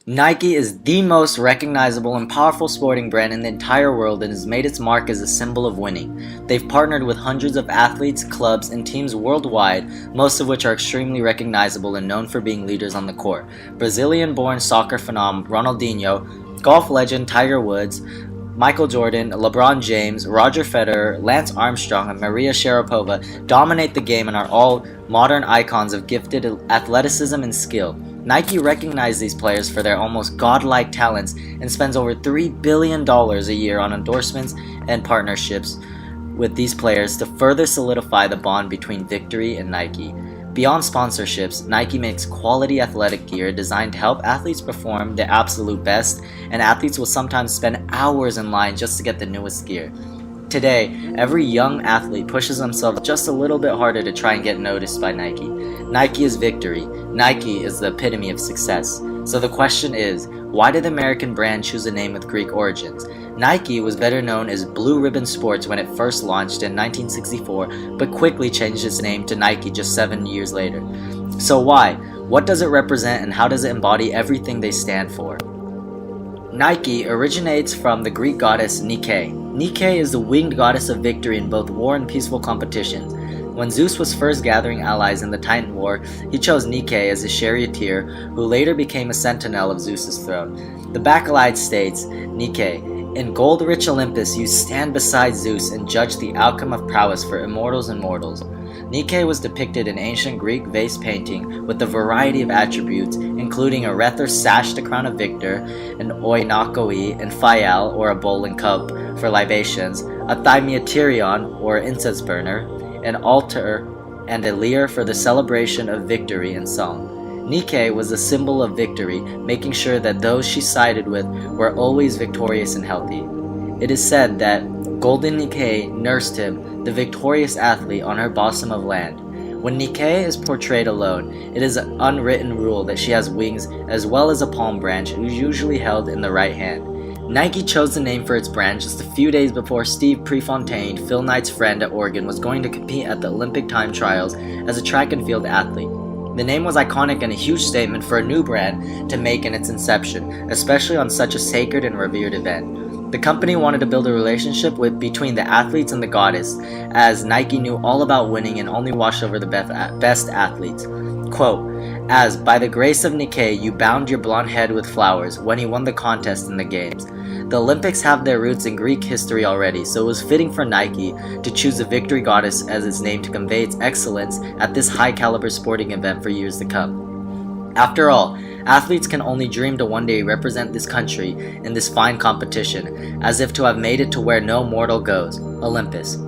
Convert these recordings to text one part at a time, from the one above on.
Nike is the most recognizable and powerful sporting brand in the entire world and has made its mark as a symbol of winning. They've partnered with hundreds of athletes, clubs, and teams worldwide, most of which are extremely recognizable and known for being leaders on the court. Brazilian-born soccer phenom Ronaldinho, golf legend Tiger Woods, Michael Jordan, LeBron James, Roger Federer, Lance Armstrong, and Maria Sharapova dominate the game and are all modern icons of gifted athleticism and skill. Nike recognizes these players for their almost godlike talents and spends over $3 billion a year on endorsements and partnerships with these players to further solidify the bond between Victory and Nike. Beyond sponsorships, Nike makes quality athletic gear designed to help athletes perform their absolute best, and athletes will sometimes spend hours in line just to get the newest gear. Today, every young athlete pushes themselves just a little bit harder to try and get noticed by Nike. Nike is victory. Nike is the epitome of success. So the question is, why did the American brand choose a name with Greek origins? Nike was better known as Blue Ribbon Sports when it first launched in 1964, but quickly changed its name to Nike just 7 years later. So why? What does it represent and how does it embody everything they stand for? Nike originates from the Greek goddess Nike. Nike is the winged goddess of victory in both war and peaceful competitions. When Zeus was first gathering allies in the Titan War, he chose Nike as his charioteer, who later became a sentinel of Zeus's throne. The Bacchanalides states, Nike, in gold-rich Olympus you stand beside Zeus and judge the outcome of prowess for immortals and mortals. Nike was depicted in ancient Greek vase painting with a variety of attributes, including a Rether sash to crown a victor, an oinakoi and phael, or a bowl and cup for libations, a thymioterion, or incense burner, an altar, and a lyre for the celebration of victory and song. Nike was a symbol of victory, making sure that those she sided with were always victorious and healthy. It is said that Golden Nike nursed him, the victorious athlete, on her bosom of land. When Nike is portrayed alone, it is an unwritten rule that she has wings as well as a palm branch, usually held in the right hand. Nike chose the name for its brand just a few days before Steve Prefontaine, Phil Knight's friend at Oregon, was going to compete at the Olympic time trials as a track and field athlete. The name was iconic and a huge statement for a new brand to make in its inception, especially on such a sacred and revered event. The company wanted to build a relationship between the athletes and the goddess, as Nike knew all about winning and only watched over the best athletes. Quote, as by the grace of Nike you bound your blonde head with flowers when he won the contest in the games. The Olympics have their roots in Greek history already, so it was fitting for Nike to choose the victory goddess as its name to convey its excellence at this high-caliber sporting event for years to come. After all, athletes can only dream to one day represent this country in this fine competition, as if to have made it to where no mortal goes, Olympus.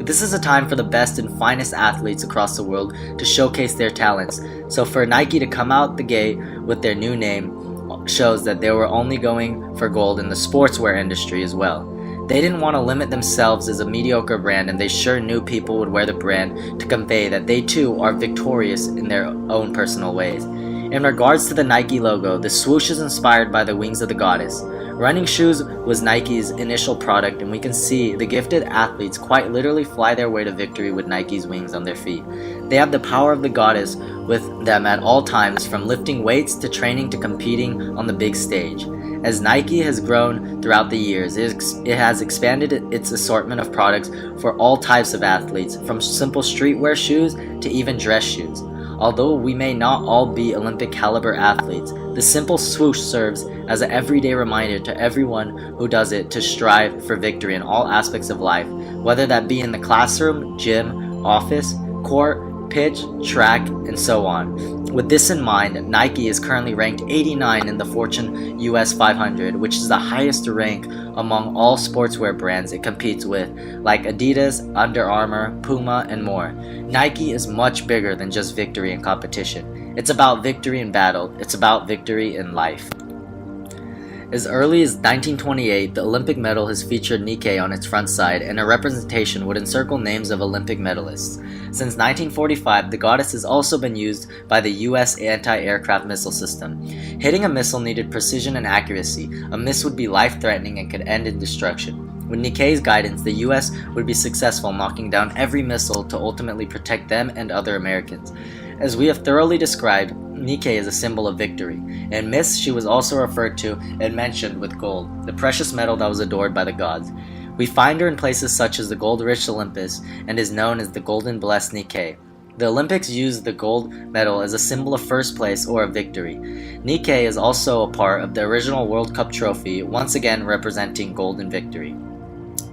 This is a time for the best and finest athletes across the world to showcase their talents, so for Nike to come out the gate with their new name shows that they were only going for gold in the sportswear industry as well. They didn't want to limit themselves as a mediocre brand, and they sure knew people would wear the brand to convey that they too are victorious in their own personal ways. In regards to the Nike logo, the swoosh is inspired by the wings of the goddess. Running shoes was Nike's initial product, and we can see the gifted athletes quite literally fly their way to victory with Nike's wings on their feet. They have the power of the goddess with them at all times, from lifting weights to training to competing on the big stage. As Nike has grown throughout the years, it has expanded its assortment of products for all types of athletes, from simple streetwear shoes to even dress shoes. Although we may not all be Olympic caliber athletes, the simple swoosh serves as an everyday reminder to everyone who does it to strive for victory in all aspects of life, whether that be in the classroom, gym, office, court, pitch, track, and so on. With this in mind, Nike is currently ranked 89 in the Fortune US 500, which is the highest rank among all sportswear brands it competes with, like Adidas, Under Armour, Puma, and more. Nike is much bigger than just victory in competition. It's about victory in battle. It's about victory in life. As early as 1928, the Olympic medal has featured Nike on its front side, and a representation would encircle names of Olympic medalists. Since 1945, the goddess has also been used by the U.S. anti-aircraft missile system. Hitting a missile needed precision and accuracy. A miss would be life-threatening and could end in destruction. With Nike's guidance, the U.S. would be successful, knocking down every missile to ultimately protect them and other Americans. As we have thoroughly described, Nike is a symbol of victory. In myths, she was also referred to and mentioned with gold, the precious metal that was adored by the gods. We find her in places such as the gold-rich Olympus and is known as the Golden Blessed Nike. The Olympics used the gold medal as a symbol of first place or of victory. Nike is also a part of the original World Cup trophy, once again representing golden victory.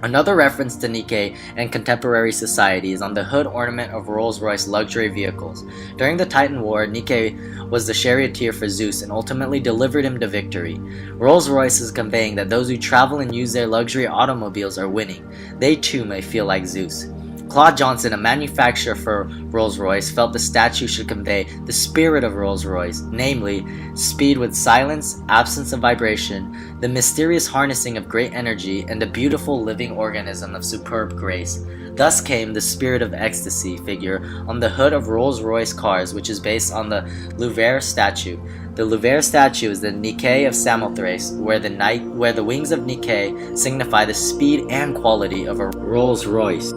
Another reference to Nike and contemporary society is on the hood ornament of Rolls-Royce luxury vehicles. During the Titan War, Nike was the charioteer for Zeus and ultimately delivered him to victory. Rolls-Royce is conveying that those who travel and use their luxury automobiles are winning. They too may feel like Zeus. Claude Johnson, a manufacturer for Rolls-Royce, felt the statue should convey the spirit of Rolls-Royce, namely, speed with silence, absence of vibration, the mysterious harnessing of great energy, and a beautiful living organism of superb grace. Thus came the Spirit of Ecstasy figure on the hood of Rolls-Royce cars, which is based on the Louvre statue. The Louvre statue is the Nike of Samothrace, where the wings of Nike signify the speed and quality of a Rolls-Royce.